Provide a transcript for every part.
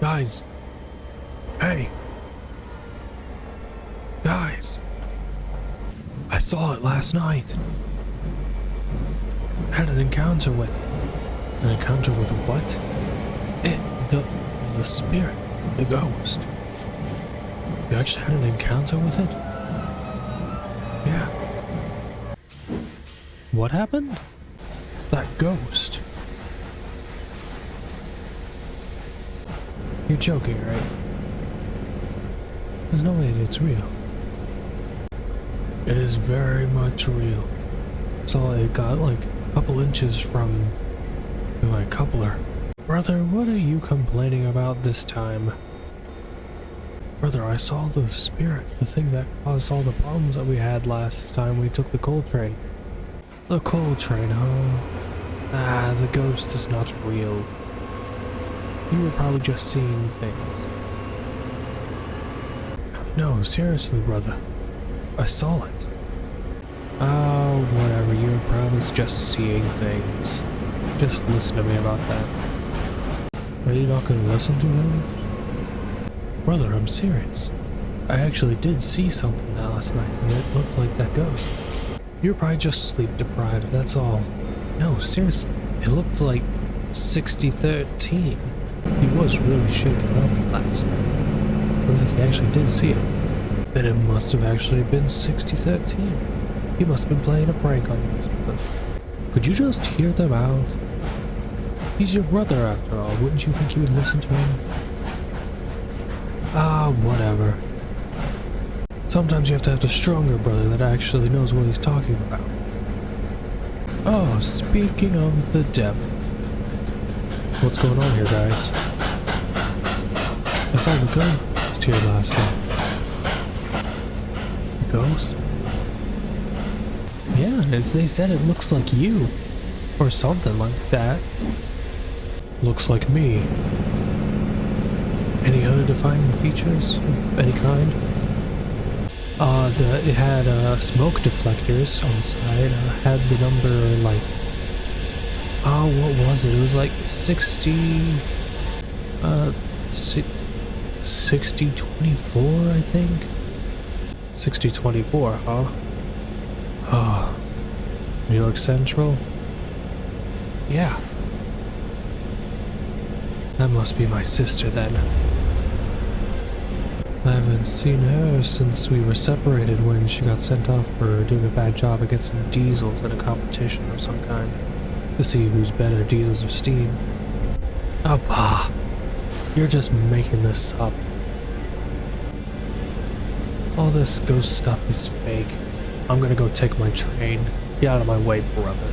Guys. Hey. Guys. I saw it last night. Had an encounter with it. An encounter with what? The spirit. The ghost. You actually had an encounter with it? Yeah. What happened? That ghost. You're joking, right? There's no way it's real. It is very much real. So it got like a couple inches from my coupler. Brother, what are you complaining about this time? Brother, I saw the spirit, the thing that caused all the problems that we had last time we took the coal train. The coal train, huh? Ah, the ghost is not real. You were probably just seeing things. No, seriously, brother. I saw it. Oh, whatever, you were probably just seeing things. Just listen to me about that. Are you not gonna listen to him? Brother, I'm serious. I actually did see something last night, and it looked like that ghost. You're probably just sleep deprived, that's all. No, seriously, it looked like 6013. He was really shaken up last night. Looks like he actually did see it. Then it must have actually been 6013. He must have been playing a prank on you or something. Could you just hear them out? He's your brother after all, wouldn't you think you would listen to him? Ah, whatever. Sometimes you have to have a stronger brother that actually knows what he's talking about. Oh, speaking of the devil. What's going on here, guys? I saw the ghost here last night. The ghost? Yeah, as they said, it looks like you. Or something like that. Looks like me. Any other defining features of any kind? It had smoke deflectors on the side. Had the number like, oh, what was it? It was like 6024, I think. 6024, huh? Oh, New York Central. Yeah. That must be my sister then. I haven't seen her since we were separated when she got sent off for doing a bad job against some diesels in a competition of some kind. To see who's better, diesels or steam. Oh, bah. You're just making this up. All this ghost stuff is fake. I'm gonna go take my train. Get out of my way, brother.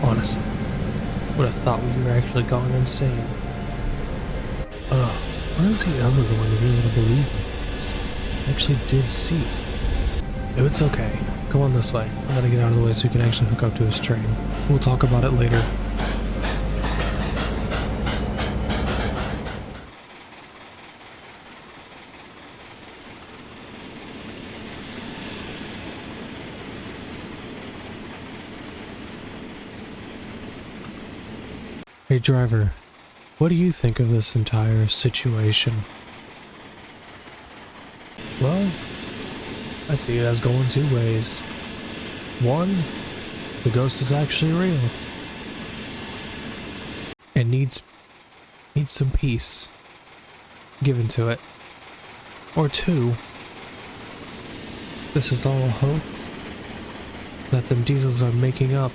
Honestly, would have thought we were actually going insane. Ugh. When is he ever going to be able to believe this? I actually did see it. It's okay. Come on this way. I'm gonna get out of the way so we can actually hook up to his train. We'll talk about it later. Hey driver. What do you think of this entire situation? Well, I see it as going two ways. One, the ghost is actually real. It needs some peace given to it. Or two, this is all hope that them diesels are making up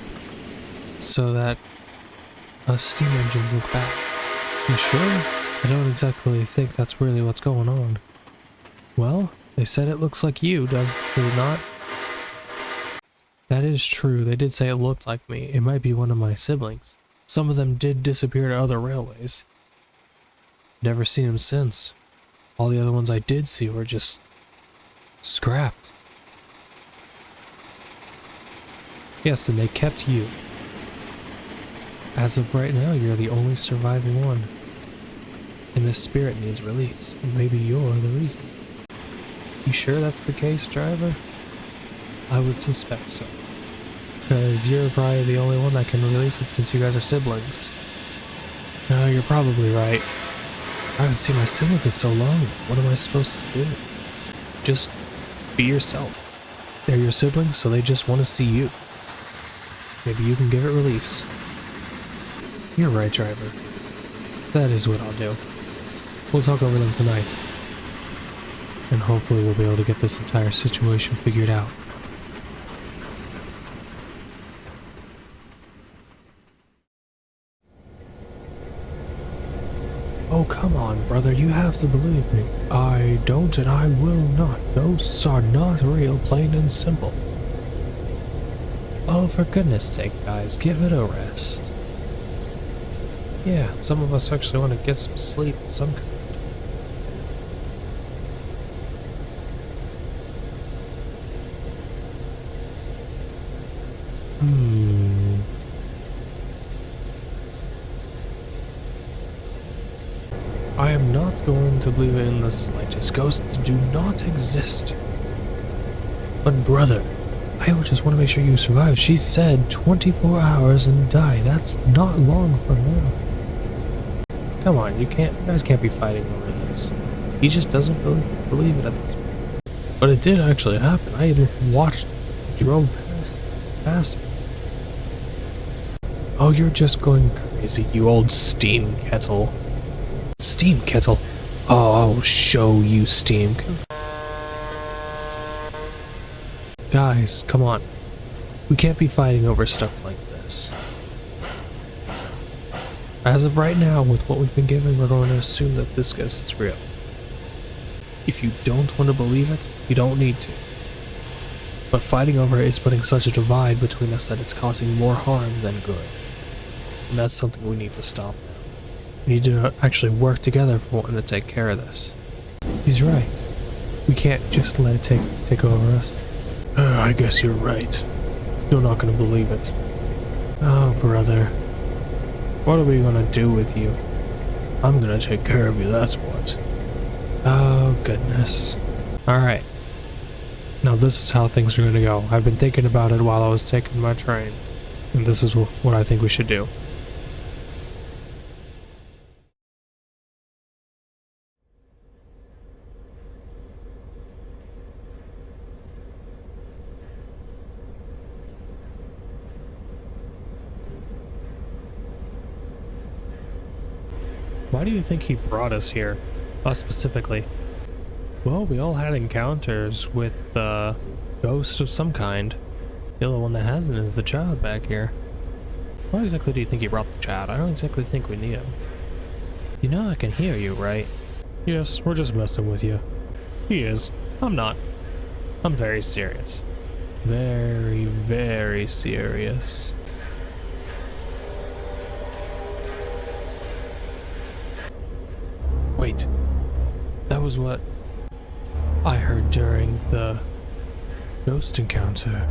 so that us steam engines look bad. You sure? I don't exactly think that's really what's going on. Well, they said it looks like you, does it not? That is true, they did say it looked like me. It might be one of my siblings. Some of them did disappear to other railways. Never seen them since. All the other ones I did see were just scrapped. Yes, and they kept you. As of right now, you're the only surviving one. And this spirit needs release, and maybe you're the reason. You sure that's the case, driver? I would suspect so. Because you're probably the only one that can release it since you guys are siblings. No, you're probably right. I haven't seen my siblings in so long. What am I supposed to do? Just be yourself. They're your siblings, so they just want to see you. Maybe you can give it release. You're right, driver. That is what I'll do. We'll talk over them tonight. And hopefully we'll be able to get this entire situation figured out. Oh, come on, brother. You have to believe me. I don't and I will not. Ghosts are not real, plain and simple. Oh, for goodness sake, guys, give it a rest. Yeah, some of us actually want to get some sleep of some kind. I am not going to believe it in the slightest. Ghosts do not exist. But brother, I just want to make sure you survive. She said 24 hours and die. That's not long for her. Come on, you guys can't be fighting over this. He just doesn't believe it at this point. But it did actually happen. I watched, drove past me. Oh, you're just going crazy, you old steam kettle. Steam kettle? Oh, I'll show you, steam kettle. Guys, come on. We can't be fighting over stuff like this. As of right now, with what we've been given, we're going to assume that this ghost is real. If you don't want to believe it, you don't need to. But fighting over it is putting such a divide between us that it's causing more harm than good. And that's something we need to stop now. We need to actually work together for wanting to take care of this. He's right. We can't just let it take over us. I guess you're right. You're not gonna believe it. Oh, brother. What are we gonna do with you? I'm gonna take care of you, that's what. Oh, goodness. Alright. Now this is how things are gonna go. I've been thinking about it while I was taking my train. And this is what I think we should do. Why do you think he brought us here? Us specifically? Well, we all had encounters with ghosts of some kind. The only one that hasn't is the child back here. Why exactly do you think he brought the child? I don't exactly think we need him. You know I can hear you, right? Yes, we're just messing with you. He is. I'm not. I'm very serious. Very, very serious. Wait, that was what I heard during the ghost encounter.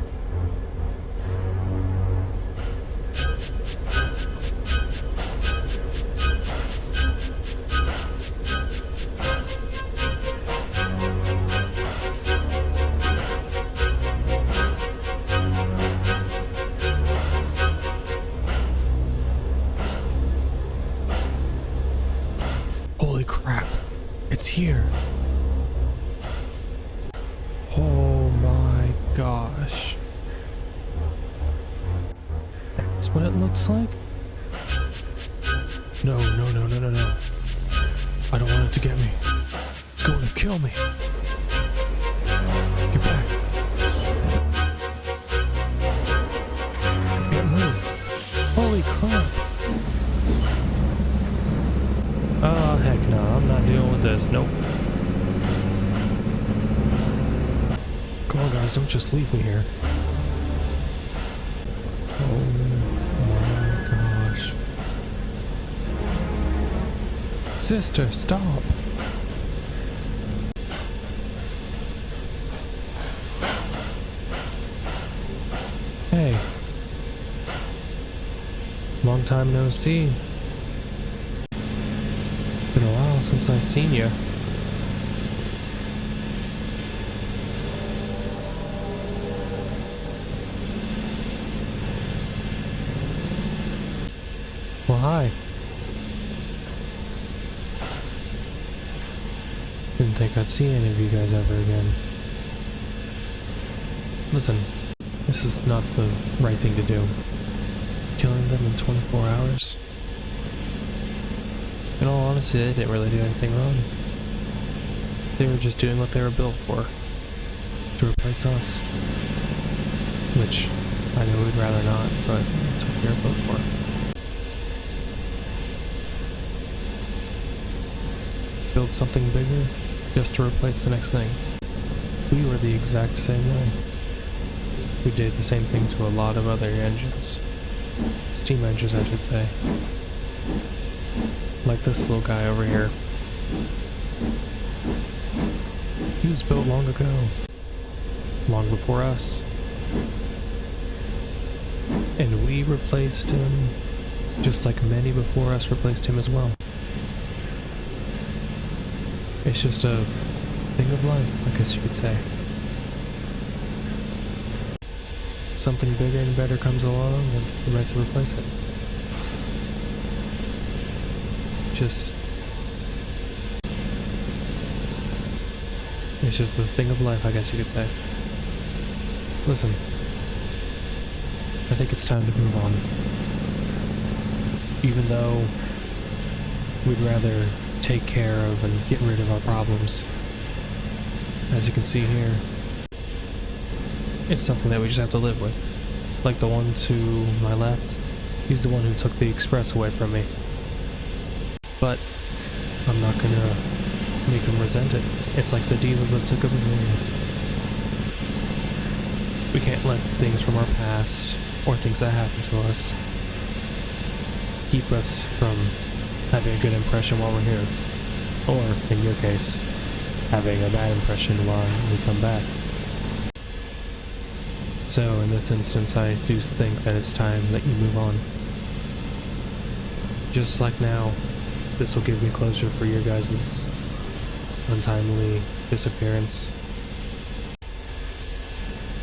Holy crap, it's here. Oh my gosh. That's what it looks like? No, no, no, no, no, no. I don't want it to get me. It's going to kill me. Get back. Get moved. Holy crap. Oh, heck no, I'm not dealing with this, nope. Come on guys, don't just leave me here. Oh my gosh. Sister, stop. Hey. Long time no see. Been a while since I've seen you. Well, hi. Didn't think I'd see any of you guys ever again. Listen, this is not the right thing to do. Killing them in 24 hours? In all honesty, they didn't really do anything wrong. They were just doing what they were built for. To replace us. Which, I know we'd rather not, but that's what they're built for. Build something bigger, just to replace the next thing. We were the exact same way. We did the same thing to a lot of other engines. Steam engines, I should say. Like this little guy over here. He was built long ago. Long before us. And we replaced him, just like many before us replaced him as well. It's just a thing of life, I guess you could say. Something bigger and better comes along and we're meant to replace it. It's just a thing of life, I guess you could say. Listen, I think it's time to move on. Even though we'd rather take care of and get rid of our problems. As you can see here, it's something that we just have to live with. Like the one to my left, he's the one who took the express away from me. But I'm not gonna make him resent it. It's like the diesels that took him away. We can't let things from our past, or things that happened to us, keep us from having a good impression while we're here. Or, in your case, having a bad impression while we come back. So, in this instance, I do think that it's time that you move on. Just like now, this will give me closure for your guys' untimely disappearance.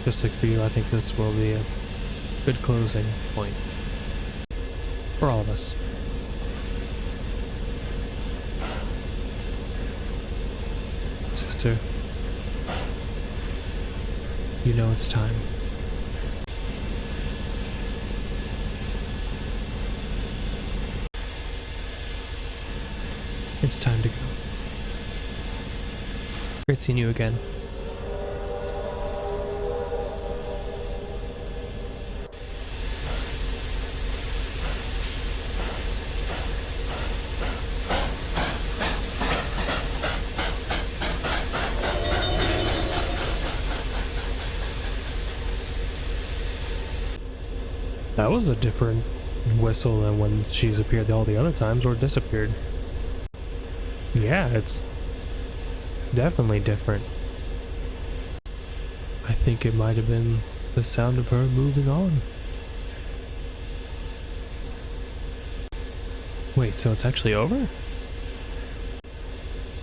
Just like for you, I think this will be a good closing point. For all of us. Sister, you know it's time. It's time to go. Great seeing you again. That was a different whistle than when she's appeared all the other times or disappeared. Yeah, it's definitely different. I think it might have been the sound of her moving on. Wait, so it's actually over?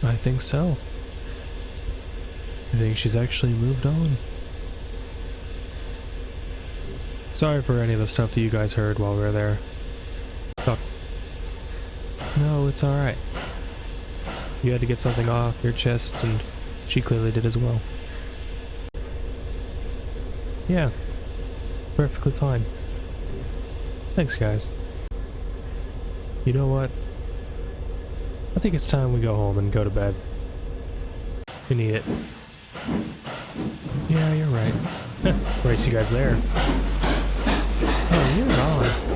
I think so. I think she's actually moved on. Sorry for any of the stuff that you guys heard while we were there. Oh. No, it's alright. You had to get something off your chest, and she clearly did as well. Yeah, perfectly fine. Thanks, guys. You know what? I think it's time we go home and go to bed. We need it. Yeah, you're right. Race you guys there. Oh, you're on.